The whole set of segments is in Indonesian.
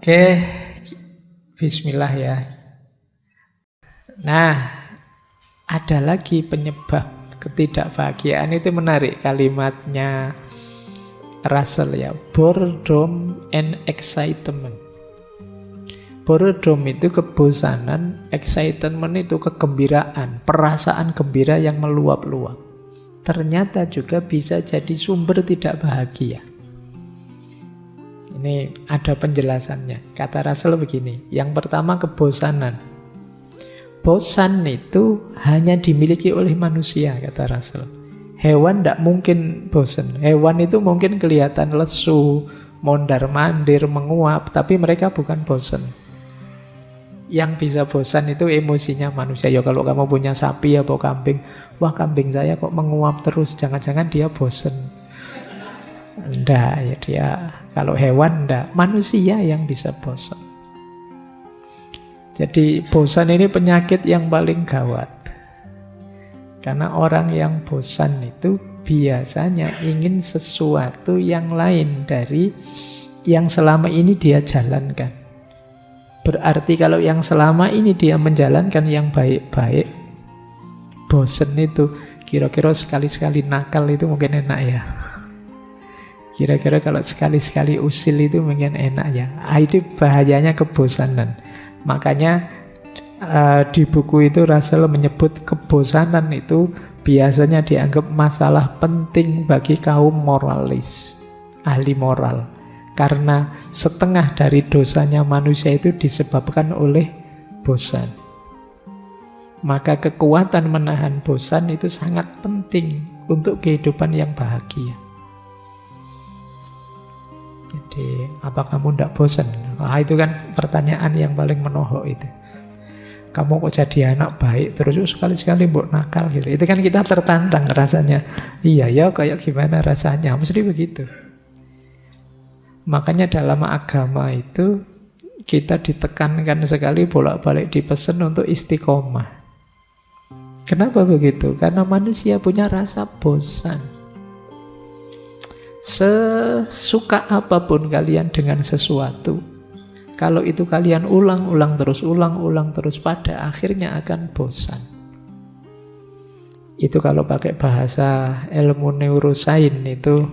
Oke, bismillah ya. Nah, ada lagi penyebab ketidakbahagiaan, itu menarik kalimatnya Russell ya. Boredom and excitement. Boredom itu kebosanan, excitement itu kegembiraan, perasaan gembira yang meluap-luap. Ternyata juga bisa jadi sumber tidak bahagia. Ini ada penjelasannya. Kata Russell begini, yang pertama kebosanan. Bosan itu hanya dimiliki oleh manusia, kata Russell. Hewan tidak mungkin bosan. Hewan itu mungkin kelihatan lesu, mondar-mandir, menguap, tapi mereka bukan bosan. Yang bisa bosan itu emosinya manusia. Ya kalau kamu punya sapi atau kambing, wah kambing saya kok menguap terus, jangan-jangan dia bosan. Enggak, ya dia. Kalau hewan enggak, manusia yang bisa bosan. Jadi bosan ini penyakit yang paling gawat. Karena orang yang bosan itu biasanya ingin sesuatu yang lain dari yang selama ini dia jalankan. Berarti kalau yang selama ini dia menjalankan yang baik-baik, bosan itu kira-kira sekali-sekali nakal itu mungkin enak ya. Kira-kira kalau sekali-sekali usil itu mungkin enak ya. Itu bahayanya kebosanan. Makanya di buku itu Russell menyebut kebosanan itu biasanya dianggap masalah penting bagi kaum moralis, ahli moral. Karena setengah dari dosanya manusia itu disebabkan oleh bosan. Maka kekuatan menahan bosan itu sangat penting untuk kehidupan yang bahagia. Jadi, apa kamu tidak bosan? Nah, itu kan pertanyaan yang paling menohok itu. Kamu kok jadi anak baik, terus sekali-sekali mbok nakal gitu. Itu kan kita tertantang rasanya. Iya ya, kayak gimana rasanya? Mesti begitu. Makanya dalam agama itu kita ditekankan sekali bolak-balik dipesan untuk istiqomah. Kenapa begitu? Karena manusia punya rasa bosan. Sesuka apapun kalian dengan sesuatu, kalau itu kalian ulang-ulang terus, pada akhirnya akan bosan. Itu kalau pakai bahasa ilmu neurosains itu,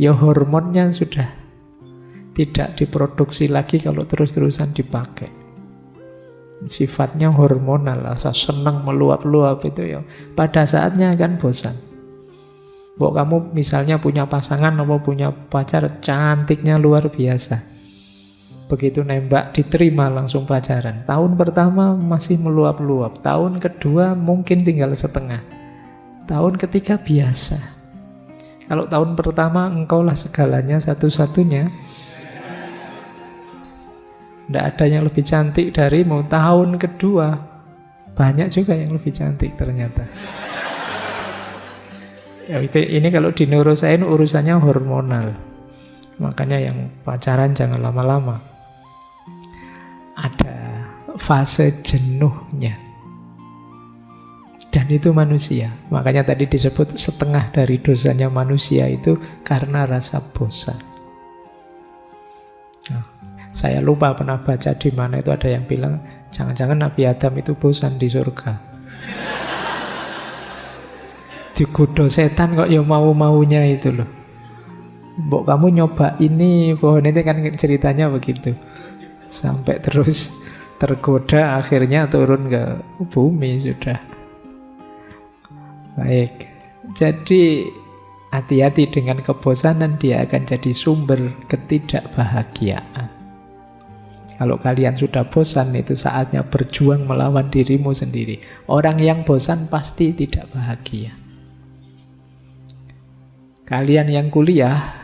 ya hormonnya sudah tidak diproduksi lagi kalau terus-terusan dipakai. Sifatnya hormonal, rasa senang meluap-luap itu ya, pada saatnya akan bosan. Mbok kamu misalnya punya pasangan atau punya pacar cantiknya luar biasa. Begitu nembak diterima langsung pacaran. Tahun pertama masih meluap-luap. Tahun kedua mungkin tinggal setengah. Tahun ketiga biasa. Kalau tahun pertama engkaulah segalanya satu-satunya, tidak ada yang lebih cantik darimu. Tahun kedua banyak juga yang lebih cantik ternyata. Ya, ini kalau di neurosains urusannya hormonal. Makanya yang pacaran jangan lama-lama. Ada fase jenuhnya. Dan itu manusia. Makanya tadi disebut setengah dari dosanya manusia itu karena rasa bosan. Nah, saya lupa pernah baca di mana itu ada yang bilang jangan-jangan Nabi Adam itu bosan di surga. Digoda setan kok ya mau-maunya itu loh. Mbok kamu nyoba ini, pohon itu kan ceritanya begitu. Sampai terus tergoda akhirnya turun ke bumi sudah. Baik. Jadi hati-hati dengan kebosanan, dia akan jadi sumber ketidakbahagiaan. Kalau kalian sudah bosan, itu saatnya berjuang melawan dirimu sendiri. Orang yang bosan pasti tidak bahagia. Kalian yang kuliah,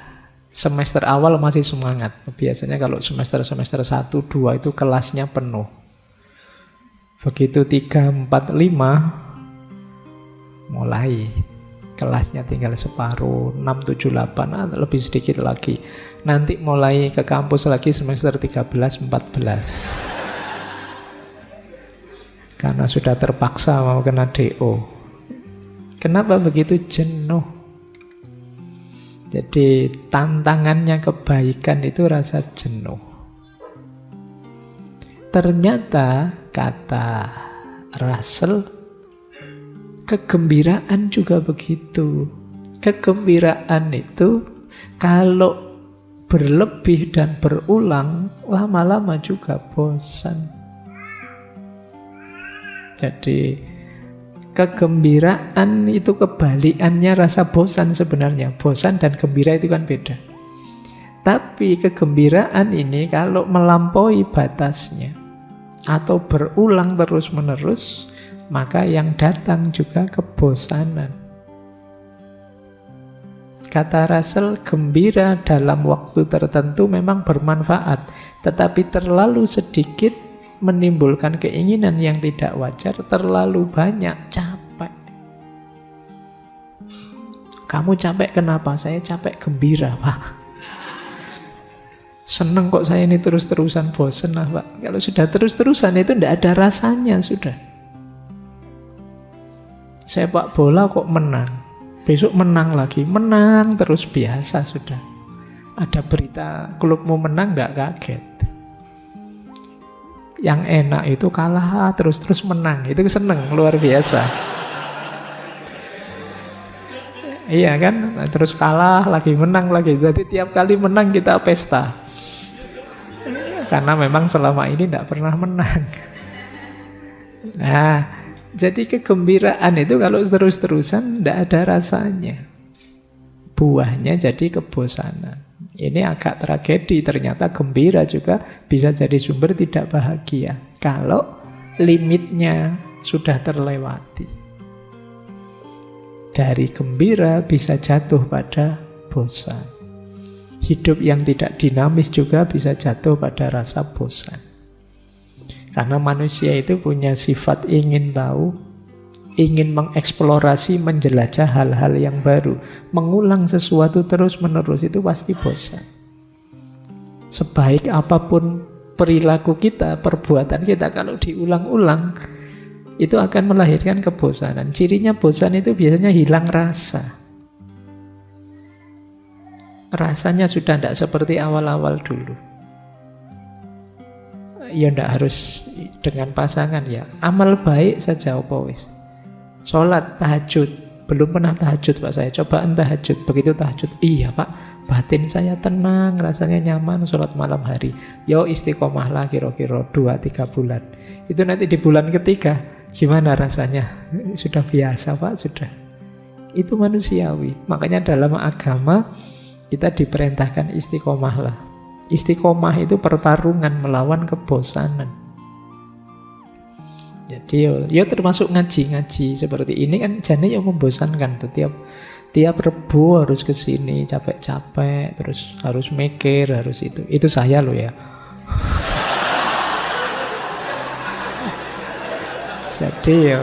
semester awal masih semangat. Biasanya kalau semester 1, 2 itu kelasnya penuh. Begitu 3, 4, 5, mulai kelasnya tinggal separuh, 6, 7, 8, lebih sedikit lagi. Nanti mulai ke kampus lagi semester 13, 14. Karena sudah terpaksa mau kena DO. Kenapa begitu? Jenuh. Jadi tantangannya kebaikan itu rasa jenuh. ternyata kata Russell, kegembiraan juga begitu. Kegembiraan itu kalau berlebih dan berulang, lama-lama juga bosan. Jadi kegembiraan itu kebalikannya rasa bosan sebenarnya. Bosan dan gembira itu kan beda. Tapi kegembiraan ini kalau melampaui batasnya atau berulang terus-menerus, maka yang datang juga kebosanan. Kata Russell, gembira dalam waktu tertentu memang bermanfaat, tetapi terlalu sedikit menimbulkan keinginan yang tidak wajar, terlalu banyak capek. Kamu capek kenapa? Saya capek gembira, Pak. Seneng kok saya ini terus-terusan, bosen lah, Pak. Kalau sudah terus-terusan itu tidak ada rasanya sudah. Sepak bola kok menang, besok menang lagi, menang terus, biasa sudah. Ada berita klubmu menang, nggak kaget. Yang enak itu kalah terus-terus menang, itu seneng, luar biasa. Iya kan, terus kalah lagi, menang lagi. Jadi tiap kali menang kita pesta. Karena memang selama ini tidak pernah menang. Nah, jadi kegembiraan itu kalau terus-terusan tidak ada rasanya. Buahnya jadi kebosanan. Ini agak tragedi, ternyata gembira juga bisa jadi sumber tidak bahagia kalau limitnya sudah terlewati. Dari gembira bisa jatuh pada bosan. Hidup yang tidak dinamis juga bisa jatuh pada rasa bosan. Karena manusia itu punya sifat ingin tahu, ingin mengeksplorasi, menjelajah hal-hal yang baru. Mengulang sesuatu terus-menerus itu pasti bosan. Sebaik apapun perilaku kita, perbuatan kita, kalau diulang-ulang, itu akan melahirkan kebosanan. Cirinya bosan itu biasanya hilang rasa. Rasanya sudah tidak seperti awal-awal dulu. Ya tidak harus dengan pasangan ya. Amal baik saja apa wis. Sholat, tahajud. Belum pernah tahajud Pak saya. Cobaan tahajud. Begitu tahajud, iya Pak, batin saya tenang, rasanya nyaman sholat malam hari. Yo istiqomahlah kira-kira 2-3 bulan. Itu nanti di bulan ketiga, gimana rasanya? Sudah biasa Pak, sudah. Itu manusiawi. Makanya dalam agama kita diperintahkan istiqomahlah. Istiqomah itu pertarungan melawan kebosanan. Jadi ya termasuk ngaji-ngaji seperti ini kan jane yang membosankan tuh. Tiap Rebo harus ke sini capek-capek, terus harus mikir, harus itu. Itu saya loh ya. Jadi ya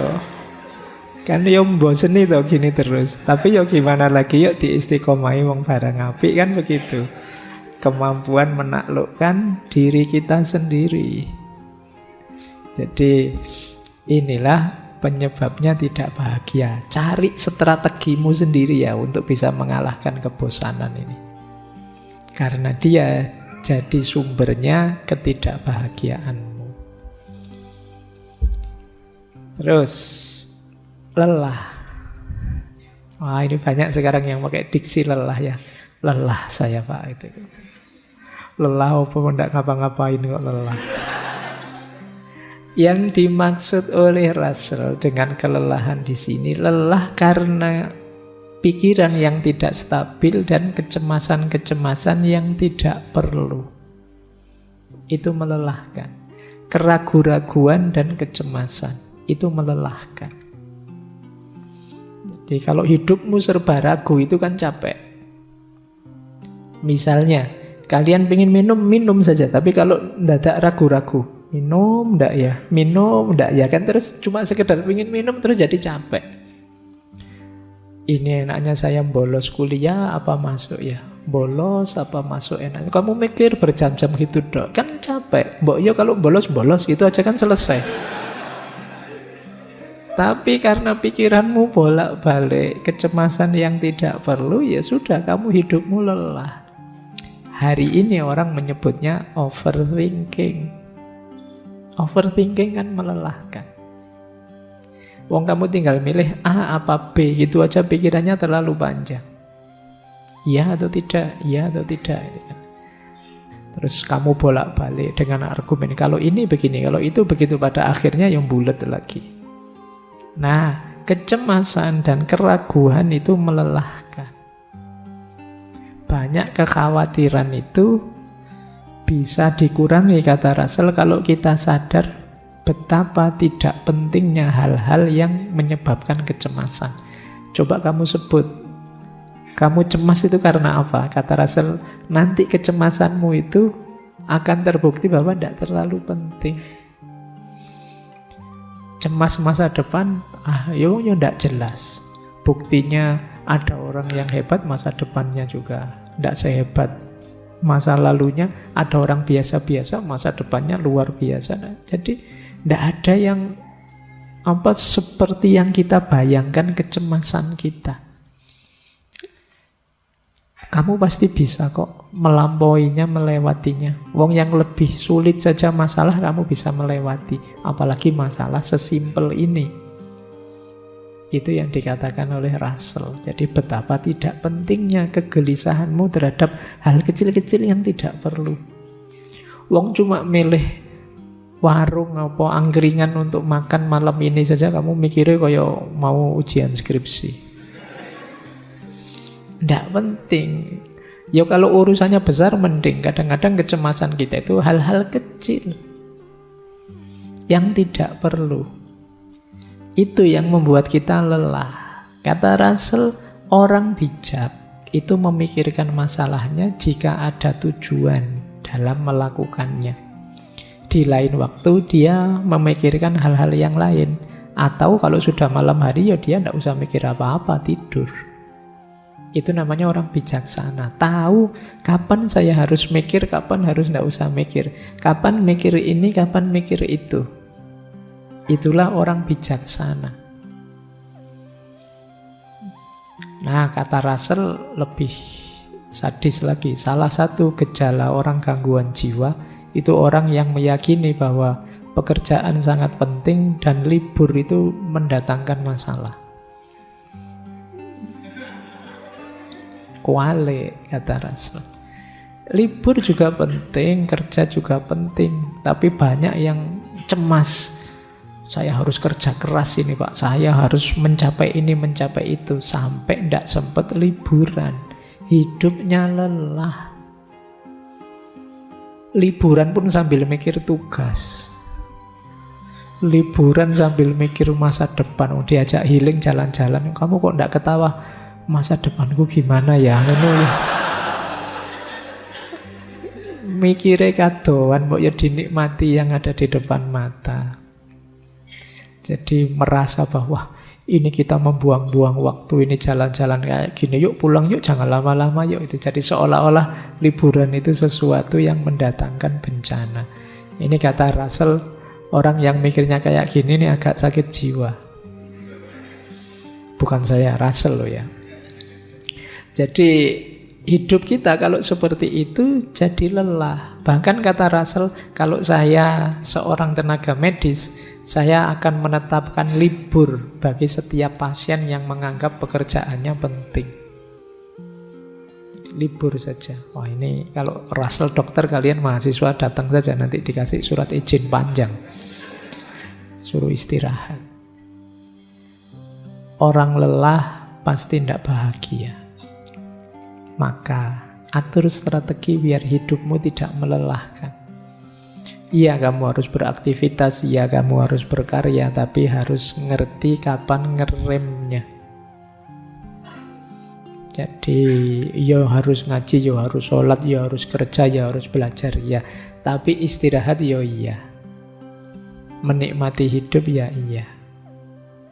kan yo mboseni to gini terus. Tapi yo gimana lagi, yuk diistiqomahi wong barang apik kan begitu. Kemampuan menaklukkan diri kita sendiri. Jadi inilah penyebabnya tidak bahagia. Cari strategimu sendiri ya untuk bisa mengalahkan kebosanan ini. Karena dia jadi sumbernya ketidakbahagiaanmu. Terus lelah. Wah, ini banyak sekarang yang pakai diksi lelah ya. Lelah saya Pak itu. Lelah apa enggak ngapa-ngapain kok lelah. Yang dimaksud oleh Russell dengan kelelahan di sini, lelah karena pikiran yang tidak stabil dan kecemasan-kecemasan yang tidak perlu. Itu melelahkan. Keraguan-raguan dan kecemasan itu melelahkan. Jadi kalau hidupmu serba ragu itu kan capek. Misalnya, kalian pengen minum saja. Tapi kalau mendadak ragu-ragu, minum enggak ya? Minum enggak ya? Kan terus cuma sekedar pengen minum terus jadi capek. Ini enaknya saya bolos kuliah apa masuk ya? Bolos apa masuk enak? Kamu mikir berjam-jam gitu dok. Kan capek. Mbok yo kalau bolos gitu aja kan selesai. Tapi karena pikiranmu bolak-balik, kecemasan yang tidak perlu, ya sudah kamu hidupmu lelah. Hari ini orang menyebutnya overthinking. Overthinking kan melelahkan. Wong kamu tinggal milih A apa B, gitu aja pikirannya terlalu panjang. Iya atau tidak, iya atau tidak. Gitu kan. Terus kamu bolak-balik dengan argumen, kalau ini begini, kalau itu begitu, pada akhirnya yang bulat lagi. Nah, kecemasan dan keraguan itu melelahkan. Banyak kekhawatiran itu bisa dikurangi, kata Russell, kalau kita sadar betapa tidak pentingnya hal-hal yang menyebabkan kecemasan. Coba kamu sebut, kamu cemas itu karena apa? Kata Russell, nanti kecemasanmu itu akan terbukti bahwa tidak terlalu penting. Cemas masa depan, ya tidak jelas. Buktinya ada orang yang hebat, masa depannya juga tidak sehebat masa lalunya. Ada orang biasa-biasa, masa depannya luar biasa. Nah, jadi tidak ada yang seperti yang kita bayangkan kecemasan kita. Kamu pasti bisa kok melampauinya, melewatinya. Wong yang lebih sulit saja masalah kamu bisa melewati. Apalagi masalah sesimpel ini. Itu yang dikatakan oleh Russell. Jadi betapa tidak pentingnya kegelisahanmu terhadap hal kecil-kecil yang tidak perlu. Wong cuma milih warung apa angkringan untuk makan malam ini saja kamu mikirnya kayak mau ujian skripsi. Tidak penting. Ya kalau urusannya besar mending. Kadang-kadang kecemasan kita itu hal-hal kecil yang tidak perlu. Itu yang membuat kita lelah. Kata Russell, orang bijak itu memikirkan masalahnya jika ada tujuan dalam melakukannya. Di lain waktu dia memikirkan hal-hal yang lain. Atau kalau sudah malam hari ya dia tidak usah mikir apa-apa, tidur. Itu namanya orang bijaksana. Tahu kapan saya harus mikir, kapan harus tidak usah mikir. Kapan mikir ini, kapan mikir itu. Itulah orang bijaksana. Nah, kata Russell lebih sadis lagi. Salah satu gejala orang gangguan jiwa itu orang yang meyakini bahwa pekerjaan sangat penting dan libur itu mendatangkan masalah. Kualik, kata Russell. Libur juga penting, kerja juga penting, tapi banyak yang cemas. Saya harus kerja keras ini Pak, saya harus mencapai ini, mencapai itu, sampai tidak sempat liburan. Hidupnya lelah. Liburan pun sambil mikir tugas. Liburan sambil mikir masa depan. Diajak healing jalan-jalan, kamu kok tidak ketawa? Masa depanku gimana ya? Mikirnya kadoan, mau ya dinikmati yang ada di depan mata. Jadi merasa bahwa ini kita membuang-buang waktu, ini jalan-jalan kayak gini, yuk pulang yuk, jangan lama-lama yuk. Itu jadi seolah-olah liburan itu sesuatu yang mendatangkan bencana. Ini kata Russell, orang yang mikirnya kayak gini ini agak sakit jiwa. Bukan saya, Russell loh ya. Jadi hidup kita kalau seperti itu jadi lelah. Bahkan kata Russell, kalau saya seorang tenaga medis, saya akan menetapkan libur bagi setiap pasien yang menganggap pekerjaannya penting. Libur saja. Wah, ini kalau Russell dokter, kalian mahasiswa datang saja, nanti dikasih surat izin panjang. Suruh istirahat. Orang lelah pasti tidak bahagia. Maka atur strategi biar hidupmu tidak melelahkan. Iya, kamu harus beraktivitas, iya kamu harus berkarya, tapi harus ngerti kapan ngeremnya. Jadi ya harus ngaji, ya harus sholat, ya harus kerja, ya harus belajar, ya. Tapi istirahat ya iya. Menikmati hidup ya iya.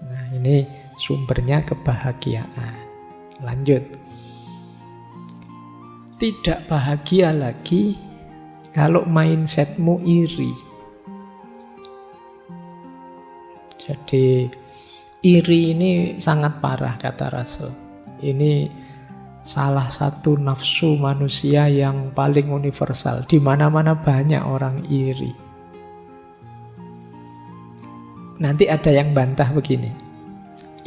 Nah, ini sumbernya kebahagiaan. Lanjut. Tidak bahagia lagi kalau mindsetmu iri. Jadi iri ini sangat parah, kata Russell. Ini salah satu nafsu manusia yang paling universal. Di mana-mana banyak orang iri. Nanti ada yang bantah begini.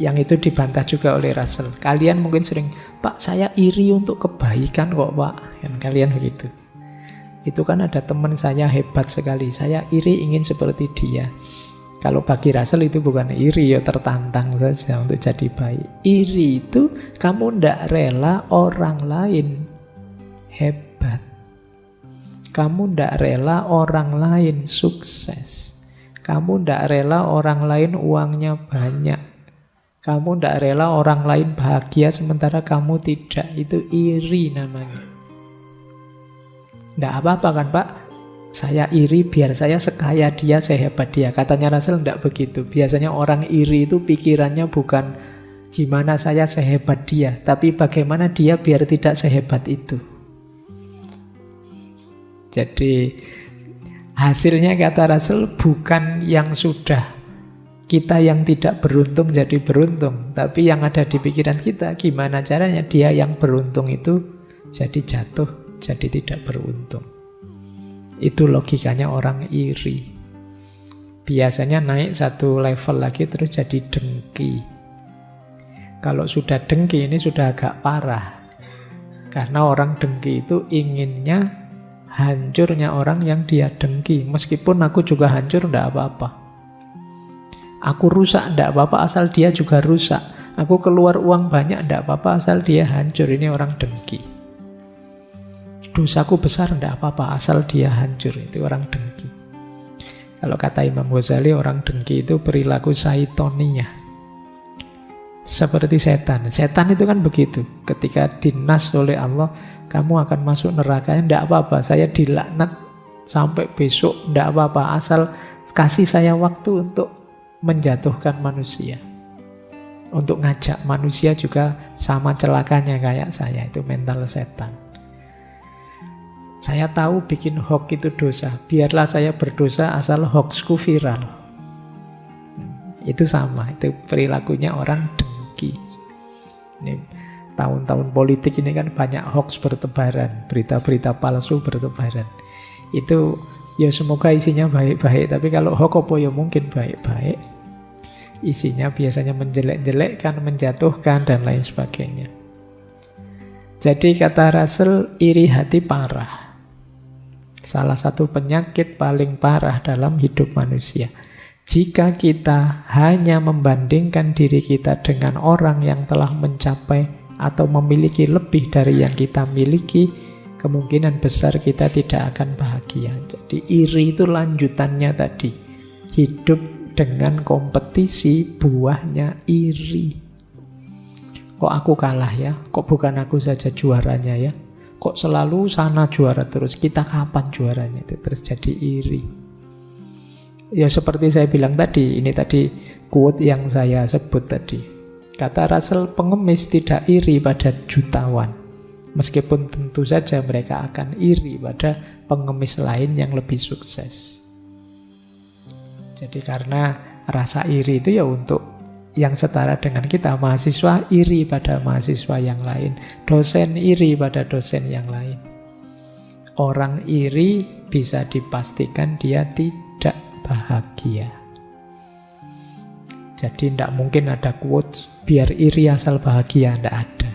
Yang itu dibantah juga oleh Russell. Kalian mungkin sering, Pak, saya iri untuk kebaikan kok, Pak. Kan kalian begitu. Itu kan ada teman saya hebat sekali. Saya iri ingin seperti dia. Kalau bagi Russell itu bukan iri, ya tertantang saja untuk jadi baik. Iri itu kamu ndak rela orang lain hebat. Kamu ndak rela orang lain sukses. Kamu ndak rela orang lain uangnya banyak. Kamu ndak rela orang lain bahagia sementara kamu tidak. Itu iri namanya. Ndak apa-apa kan, Pak? Saya iri biar saya sekaya dia, sehebat dia. Katanya Russell ndak begitu. Biasanya orang iri itu pikirannya bukan gimana saya sehebat dia, tapi bagaimana dia biar tidak sehebat itu. Jadi hasilnya kata Russell bukan yang sudah kita yang tidak beruntung jadi beruntung, tapi yang ada di pikiran kita gimana caranya dia yang beruntung itu jadi jatuh, jadi tidak beruntung. Itu logikanya orang iri. Biasanya naik satu level lagi terus jadi dengki. Kalau sudah dengki ini sudah agak parah. Karena orang dengki itu inginnya hancurnya orang yang dia dengki. Meskipun aku juga hancur, tidak apa-apa. Aku rusak, tidak apa-apa, asal dia juga rusak. Aku keluar uang banyak, tidak apa-apa, asal dia hancur. Ini orang dengki. Dosaku besar, tidak apa-apa, asal dia hancur. Itu orang dengki. Kalau kata Imam Ghazali, orang dengki itu perilaku syaitoniah. Seperti setan. Setan itu kan begitu. Ketika dinas oleh Allah, kamu akan masuk neraka. Tidak apa-apa, saya dilaknat sampai besok, tidak apa-apa, asal kasih saya waktu untuk menjatuhkan manusia. Untuk ngajak manusia juga sama celakanya kayak saya. Itu mental setan. Saya tahu bikin hoax itu dosa. Biarlah saya berdosa asal hoaxku viral. Itu sama. Itu perilakunya orang dengki. Ini tahun-tahun politik ini kan banyak hoax bertebaran. Berita-berita palsu bertebaran. Itu ya semoga isinya baik-baik. Tapi kalau hoax apa ya mungkin baik-baik. Isinya biasanya menjelek-jelekkan, menjatuhkan, dan lain sebagainya. Jadi kata Russell, iri hati parah. Salah satu penyakit paling parah dalam hidup manusia. Jika kita hanya membandingkan diri kita dengan orang yang telah mencapai atau memiliki lebih dari yang kita miliki, kemungkinan besar kita tidak akan bahagia. Jadi iri itu lanjutannya tadi. Hidup dengan kompetisi buahnya iri. Kok aku kalah ya? Kok bukan aku saja juaranya ya? Kok selalu sana juara terus? Kita kapan juaranya? Itu terus jadi iri. Ya seperti saya bilang tadi, ini tadi quote yang saya sebut tadi. Kata Russell, pengemis tidak iri pada jutawan. Meskipun tentu saja mereka akan iri pada pengemis lain yang lebih sukses. Jadi karena rasa iri itu ya untuk yang setara dengan kita. Mahasiswa iri pada mahasiswa yang lain. Dosen iri pada dosen yang lain. Orang iri bisa dipastikan dia tidak bahagia. Jadi tidak mungkin ada quotes biar iri asal bahagia. Tidak ada.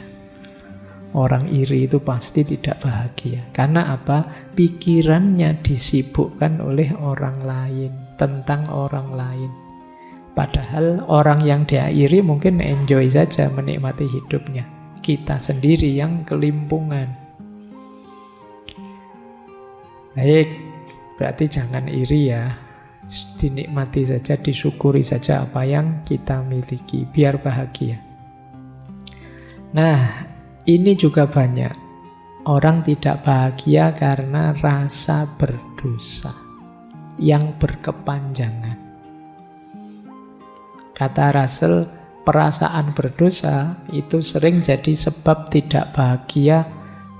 Orang iri itu pasti tidak bahagia. Karena apa? Pikirannya disibukkan oleh orang lain. Tentang orang lain. Padahal orang yang dia iri mungkin enjoy saja menikmati hidupnya. Kita sendiri yang kelimpungan. Baik, berarti jangan iri ya. Dinikmati saja, disyukuri saja apa yang kita miliki. Biar bahagia. Nah, ini juga banyak. Orang tidak bahagia karena rasa berdosa yang berkepanjangan. Kata Russell, perasaan berdosa itu sering jadi sebab tidak bahagia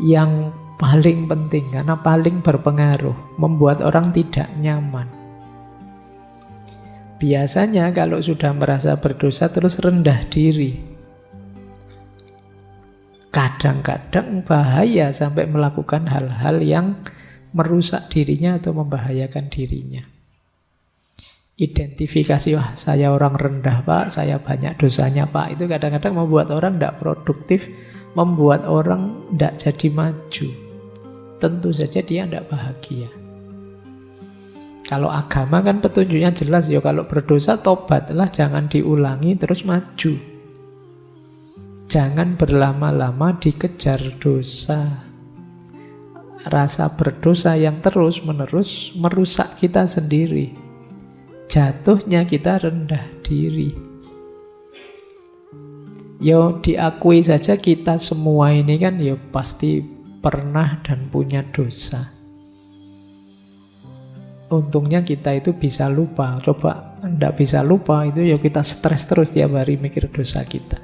yang paling penting, karena paling berpengaruh, membuat orang tidak nyaman. Biasanya kalau sudah merasa berdosa terus rendah diri. Kadang-kadang bahaya sampai melakukan hal-hal yang merusak dirinya atau membahayakan dirinya. identifikasi, wah saya orang rendah Pak, saya banyak dosanya Pak. Itu kadang-kadang membuat orang tidak produktif, membuat orang tidak jadi maju. Tentu saja dia tidak bahagia. Kalau agama kan petunjuknya jelas, ya kalau berdosa tobatlah, jangan diulangi, terus maju. Jangan berlama-lama dikejar dosa. Rasa berdosa yang terus-menerus merusak kita sendiri. Jatuhnya kita rendah diri. Yo diakui saja kita semua ini kan ya pasti pernah dan punya dosa. Untungnya kita itu bisa lupa. Coba tidak bisa lupa itu ya kita stres terus tiap hari mikir dosa kita.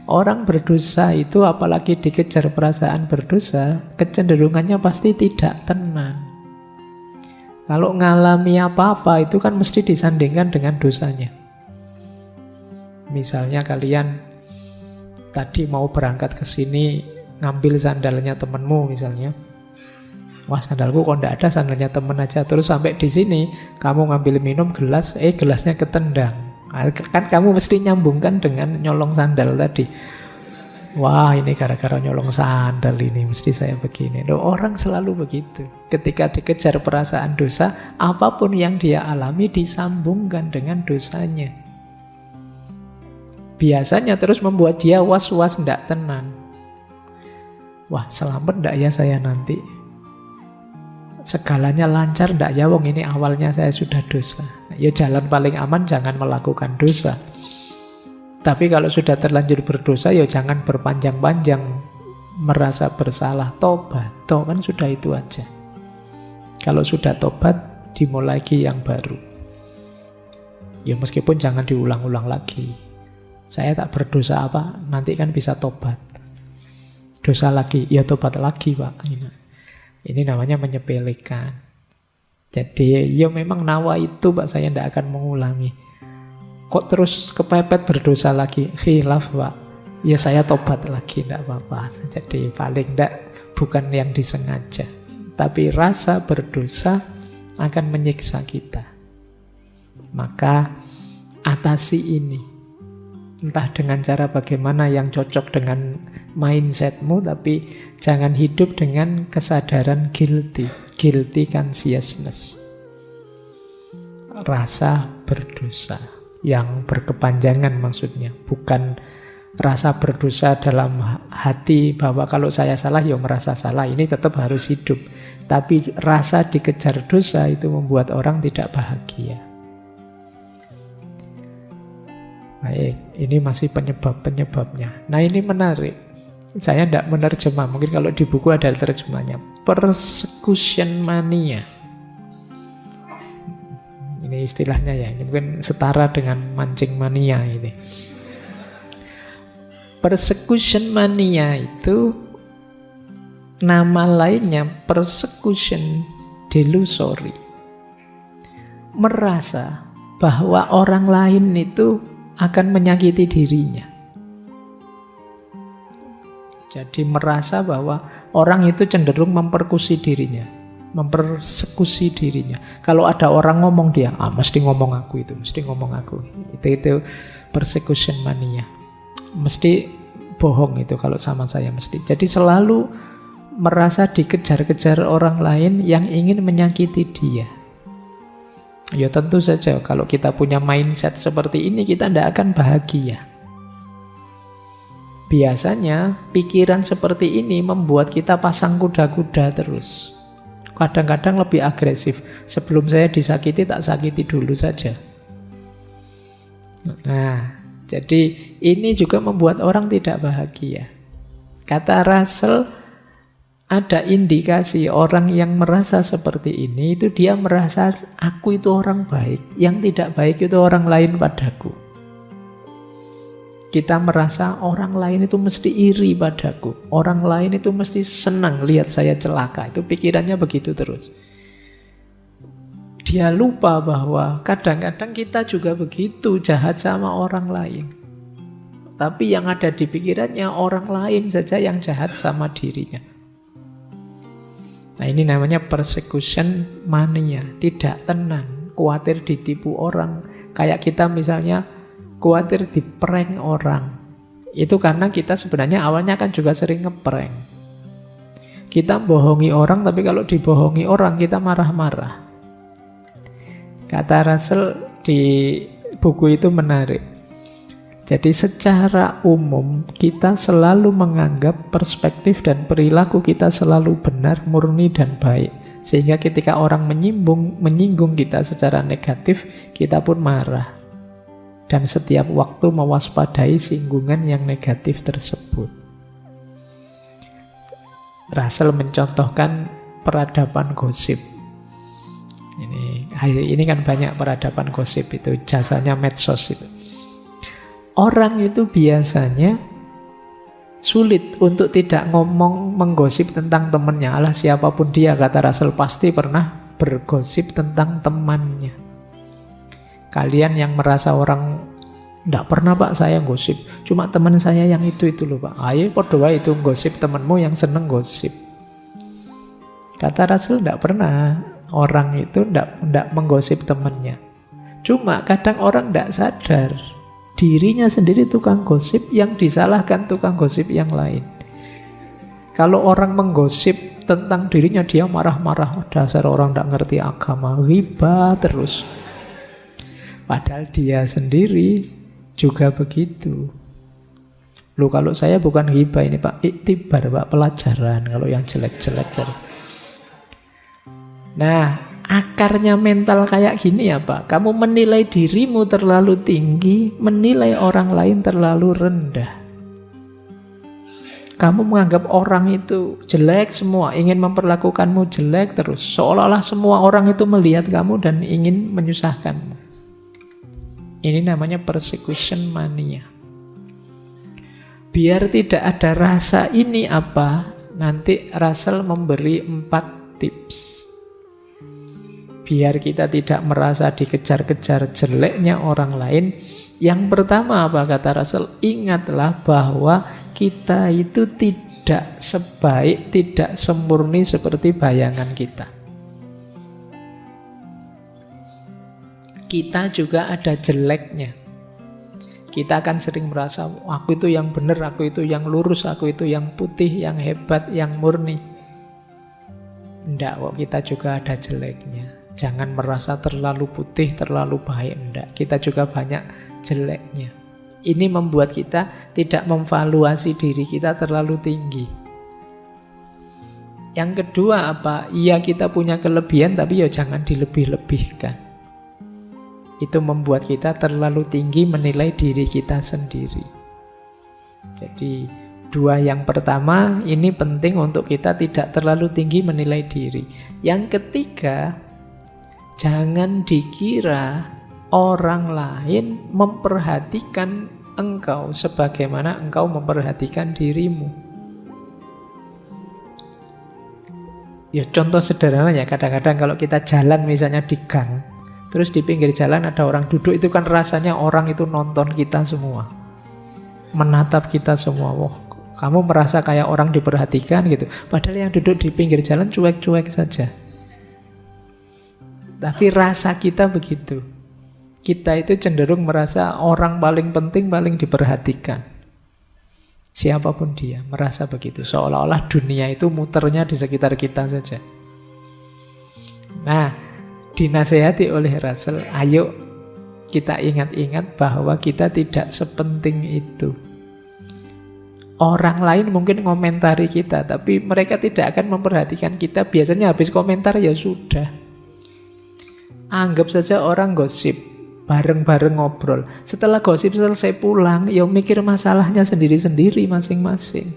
Orang berdosa itu apalagi dikejar perasaan berdosa, kecenderungannya pasti tidak tenang. Kalau ngalami apa-apa itu kan mesti disandingkan dengan dosanya. Misalnya kalian tadi mau berangkat ke sini, ngambil sandalnya temenmu misalnya. Wah sandalku kok ndak ada, sandalnya temen aja. Terus sampai di sini kamu ngambil minum gelas, gelasnya ketendang. Kan kamu mesti nyambungkan dengan nyolong sandal tadi. Wah ini gara-gara nyolong sandal ini mesti saya begini. Loh, orang selalu begitu. Ketika dikejar perasaan dosa, apapun yang dia alami disambungkan dengan dosanya. Biasanya terus membuat dia was-was, ndak tenang. Wah selamat ndak ya saya nanti? Segalanya lancar ndak ya wong ini awalnya saya sudah dosa. Ya jalan paling aman jangan melakukan dosa. Tapi kalau sudah terlanjur berdosa ya jangan berpanjang-panjang merasa bersalah, tobat. Toh kan sudah itu aja. Kalau sudah tobat dimulai lagi yang baru. Ya meskipun jangan diulang-ulang lagi. Saya tak berdosa apa, nanti kan bisa tobat. Dosa lagi, ya tobat lagi Pak. Ini namanya menyepelekan. Jadi ya memang nawa itu Pak saya tidak akan mengulangi. Kok terus kepepet berdosa lagi? Khilaf Pak. Ya saya tobat lagi, tidak apa-apa. Jadi paling tidak bukan yang disengaja. Tapi rasa berdosa akan menyiksa kita. Maka atasi ini. Entah dengan cara bagaimana yang cocok dengan mindsetmu, tapi jangan hidup dengan kesadaran guilty consciousness. Rasa berdosa yang berkepanjangan maksudnya, bukan rasa berdosa dalam hati bahwa kalau saya salah ya merasa salah, ini tetap harus hidup. Tapi rasa dikejar dosa itu membuat orang tidak bahagia. Baik, ini masih penyebab-penyebabnya. Nah ini menarik. Saya tidak menerjemah, mungkin kalau di buku ada terjemahnya. Persecution mania. Ini istilahnya ya, ini mungkin setara dengan mancing mania ini. Persecution mania itu nama lainnya persecution delusory. Merasa bahwa orang lain itu akan menyakiti dirinya. Jadi merasa bahwa orang itu cenderung mempersekusi dirinya. Mempersekusi dirinya. Kalau ada orang ngomong dia, mesti ngomong aku itu, mesti ngomong aku. Itu persecution mania. Mesti bohong itu kalau sama saya mesti. Jadi selalu merasa dikejar-kejar orang lain yang ingin menyakiti dia. Ya tentu saja kalau kita punya mindset seperti ini kita tidak akan bahagia. Biasanya pikiran seperti ini membuat kita pasang kuda-kuda terus. Kadang-kadang lebih agresif. Sebelum saya disakiti tak sakiti dulu saja. Nah, jadi ini juga membuat orang tidak bahagia. Kata Russell, ada indikasi orang yang merasa seperti ini itu dia merasa aku itu orang baik, yang tidak baik itu orang lain padaku. Kita merasa orang lain itu mesti iri padaku, orang lain itu mesti senang lihat saya celaka. Itu pikirannya begitu terus. Dia lupa bahwa kadang-kadang kita juga begitu jahat sama orang lain. Tapi yang ada di pikirannya orang lain saja yang jahat sama dirinya. Nah ini namanya persecution mania, tidak tenang. khawatir ditipu orang. Kayak kita misalnya khawatir diprank orang. Itu karena kita sebenarnya awalnya kan juga sering ngeprank. Kita bohongi orang, tapi kalau dibohongi orang kita marah-marah. Kata Russell di buku itu menarik. Jadi secara umum kita selalu menganggap perspektif dan perilaku kita selalu benar, murni dan baik. Sehingga ketika orang menyinggung kita secara negatif, kita pun marah. Dan setiap waktu mewaspadai singgungan yang negatif tersebut. Russell mencontohkan peradaban gosip. Ini kan banyak peradaban gosip itu, jasanya medsos itu. Orang itu biasanya sulit untuk tidak menggosip tentang temannya. Alah, siapapun dia, kata Russell, pasti pernah bergosip tentang temannya. Kalian yang merasa orang, enggak pernah Pak saya gosip, cuma teman saya yang itu loh Pak. Ayo podo wae itu gosip temanmu yang seneng gosip. Kata Russell, enggak pernah orang itu enggak menggosip temannya. Cuma kadang orang enggak sadar dirinya sendiri tukang gosip, yang disalahkan tukang gosip yang lain. Kalau orang menggosip tentang dirinya, dia marah-marah, dasar orang enggak ngerti agama, ghibah terus. Padahal dia sendiri juga begitu. Loh, kalau saya bukan ghibah ini Pak, iktibar Pak, pelajaran kalau yang jelek-jelek. Nah, akarnya mental kayak gini ya Pak. Kamu menilai dirimu terlalu tinggi, menilai orang lain terlalu rendah. Kamu menganggap orang itu jelek semua, ingin memperlakukanmu jelek terus. Seolah-olah semua orang itu melihat kamu dan ingin menyusahkanmu. Ini namanya persecution mania. Biar tidak ada rasa ini apa, nanti Russell memberi 4 tips. Biar kita tidak merasa dikejar-kejar jeleknya orang lain. Yang pertama apa kata Russell? Ingatlah bahwa kita itu tidak sebaik, tidak semurni seperti bayangan kita. Kita juga ada jeleknya. Kita akan sering merasa, aku itu yang benar, aku itu yang lurus, aku itu yang putih, yang hebat, yang murni. Enggak kok, kita juga ada jeleknya. Jangan merasa terlalu putih, terlalu baik. Enggak, kita juga banyak jeleknya. Ini membuat kita tidak memvaluasi diri kita terlalu tinggi. Yang kedua apa? Iya, kita punya kelebihan, tapi ya jangan dilebih-lebihkan. Itu membuat kita terlalu tinggi menilai diri kita sendiri. Jadi 2 yang pertama ini penting untuk kita tidak terlalu tinggi menilai diri. Yang ketiga, jangan dikira orang lain memperhatikan engkau sebagaimana engkau memperhatikan dirimu. Ya contoh sederhana ya, kadang-kadang kalau kita jalan misalnya di gang, terus di pinggir jalan ada orang duduk, itu kan rasanya orang itu nonton kita semua, menatap kita semua. Wah, kamu merasa kayak orang diperhatikan gitu. Padahal yang duduk di pinggir jalan cuek-cuek saja. Tapi rasa kita begitu. Kita itu cenderung merasa orang paling penting, paling diperhatikan. Siapapun dia merasa begitu. Seolah-olah dunia itu muternya di sekitar kita saja. Nah, dinasehati oleh Russell, ayo kita ingat-ingat bahwa kita tidak sepenting itu. Orang lain mungkin ngomentari kita, tapi mereka tidak akan memperhatikan kita. Biasanya habis komentar ya sudah. Anggap saja orang gosip, bareng-bareng ngobrol. Setelah gosip selesai pulang, ya mikir masalahnya sendiri-sendiri masing-masing.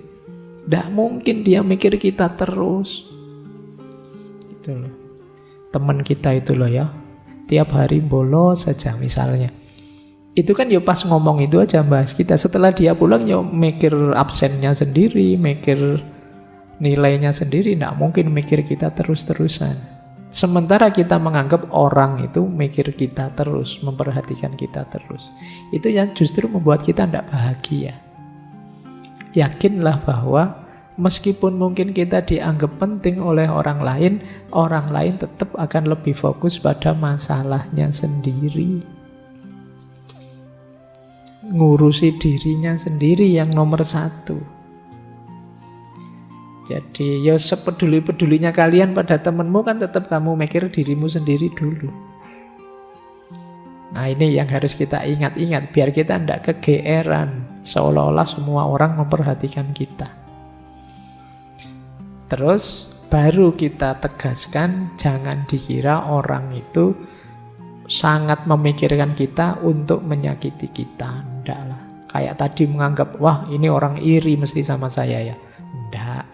Tidak mungkin dia mikir kita terus. Itu loh. Teman kita itu loh ya, tiap hari bolos saja misalnya. Itu kan ya pas ngomong itu aja bahas kita. Setelah dia pulang ya mikir absennya sendiri, mikir nilainya sendiri. Nggak mungkin mikir kita terus-terusan. Sementara kita menganggap orang itu mikir kita terus, memperhatikan kita terus. Itu yang justru membuat kita tidak bahagia. Yakinlah bahwa meskipun mungkin kita dianggap penting oleh orang lain tetap akan lebih fokus pada masalahnya sendiri. Ngurusi dirinya sendiri yang nomor satu. Jadi ya sepeduli-pedulinya kalian pada temenmu kan tetap kamu mikir dirimu sendiri dulu. Nah ini yang harus kita ingat-ingat biar kita tidak kegeeran seolah-olah semua orang memperhatikan kita. Terus baru kita tegaskan jangan dikira orang itu sangat memikirkan kita untuk menyakiti kita. Enggak lah. Kayak tadi menganggap wah ini orang iri mesti sama saya ya. Enggak.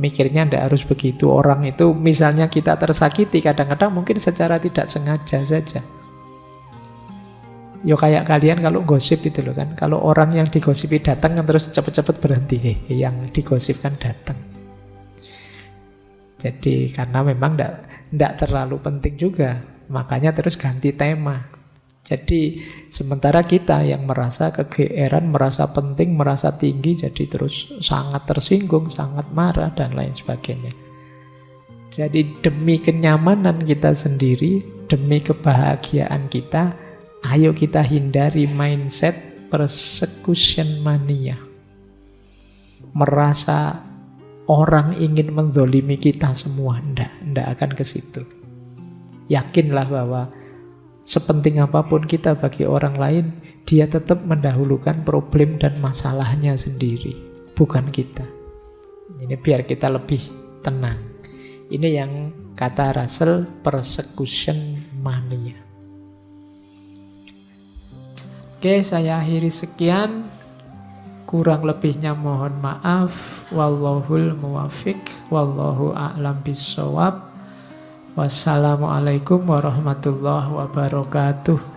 Mikirnya enggak harus begitu. Orang itu misalnya kita tersakiti kadang-kadang mungkin secara tidak sengaja saja. Yo kayak kalian kalau gosip itu loh kan. Kalau orang yang digosipi datang kan terus cepet-cepet berhenti. Yang digosipkan datang. Jadi karena memang enggak terlalu penting juga. Makanya terus ganti tema. Jadi sementara kita yang merasa kegeeran, merasa penting, merasa tinggi, jadi terus sangat tersinggung, sangat marah dan lain sebagainya. Jadi demi kenyamanan kita sendiri, demi kebahagiaan kita, ayo kita hindari mindset persecution mania. Merasa orang ingin menzolimi kita semua, enggak akan ke situ. Yakinlah bahwa sepenting apapun kita bagi orang lain, dia tetap mendahulukan problem dan masalahnya sendiri, bukan kita. Ini biar kita lebih tenang. Ini yang kata Russell, persecution mania. Oke, saya akhiri sekian. Kurang lebihnya mohon maaf. Wallahul muwafiq, wallahu a'lam bissawab. Wassalamualaikum warahmatullahi wabarakatuh.